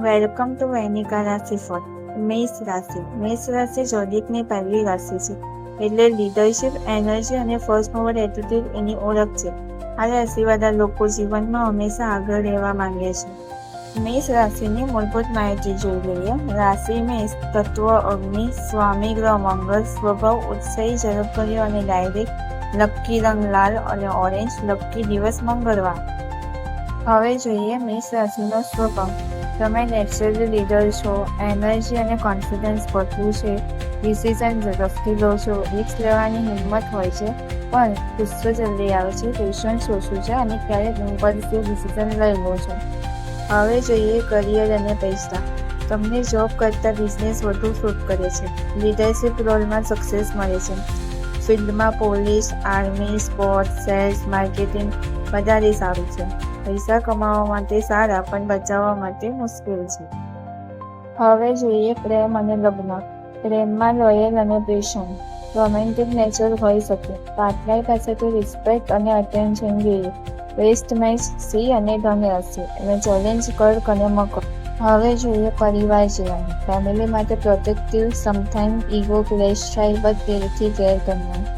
Welcome to વૈનિકા રાશિફળ. મેષ રાશિ. મેષ રાશિ ઝોડિએકની પહેલી રાશિ છે, એટલે લીડરશિપ, એનર્જી અને ફર્સ્ટ મૂવર એટીટ્યુડ એની ઓળખ છે. આ રાશિવાળા લોકો જીવનમાં હંમેશા આગળ રહેવા માંગે છે. મેષ રાશિની મૂળભૂત માહિતી જોઈ લઈએ. રાશિ મેષ, તત્વ અગ્નિ, સ્વામી ગ્રહ મંગળ, સ્વભાવ ઉત્સાહી, ઝડપભર્યો અને ડાયરેક્ટ, લકી રંગ લાલ અને ઓરેન્જ, લકી દિવસ મંગળવાર. હવે જોઈએ મેષ રાશિનો સ્વભાવ. તમે નેચરલી લીડર છો, એનર્જી અને કોન્ફિડન્સ વધુ છે, ડિસિઝન ઝડપથી લો છો, રિસ્ક લેવાની હિંમત હોય છે, પણ ગુસ્સો જલ્દી આવે છે, પેશન્સ ઓછું છે અને ક્યારેક ઇમ્પલ્સિવ ડિસિઝન લઈ લો છો. હવે જોઈએ કરિયર અને પૈસા. તમને જોબ કરતાં બિઝનેસ વધુ સૂટ કરે છે, લીડરશિપ રોલમાં સક્સેસ મળે છે, ફિલ્ડમાં police, army, sports, sales, marketing વધારે સારું છે. પૈસા કમાવા માટે સારા, પણ બચાવવા માટે મુશ્કેલ છે. હવે જોઈએ પ્રેમ અને લગ્ન. પ્રેમમાં લોયલ અને પેશન્ટ, રોમેન્ટિક નેચર હોઈ શકે, પાર્ટનર પાસેથી રિસ્પેક્ટ અને અટેન્શન જોઈએ. બેસ્ટ મેચ સિંહ અને ધન રાશિ અને ચેલેન્જ કર્ક અને મકર. હવે જોઈએ પરિવાર જીવન. ફેમિલી માટે પ્રોટેક્ટિવ, સમટાઈમ ઈગો ક્લેશ થાય, બટ દિલથી કેર કરનાર.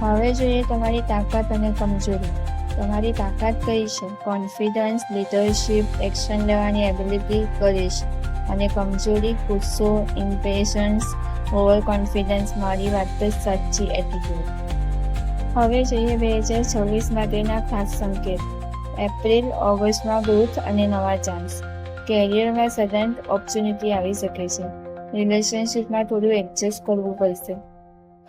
હવે જોઈએ તમારી તાકાત અને કમજોરી. તમારી તાકાત કઈ છે? કોન્ફિડન્સ, લીડરશિપ, એક્શન લેવાની એબિલિટી, કરેજ. અને કમજોરી ગુસ્સો, ઇમ્પેશન્સ, ઓવર કોન્ફિડન્સ, મારી વાત જ સાચી એટીટ્યુડ. હવે જોઈએ 2026 માટેના ખાસ સંકેત. એપ્રિલ ઓગસ્ટમાં ગ્રોથ અને નવા ચાન્સ. કેરિયરમાં સડન ઓપોર્ચ્યુનિટી આવી શકે છે. રિલેશનશિપમાં થોડું એડજસ્ટ કરવું પડશે.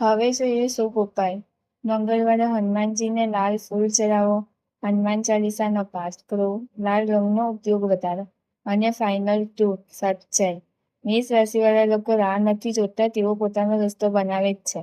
હવે જોઈએ શુભ ઉપાય. મંગળવારે હનુમાનજીને લાલ ફૂલ ચડાવો, હનુમાન ચાલીસાનો પાઠ કરો, લાલ રંગનો ઉપયોગ વધારો. અને ફાઇનલ 2 સચ્ચાઈ. મેષ રાશિવાળા લોકો રાહ નથી જોતા, તેઓ પોતાનો રસ્તો બનાવે જ છે.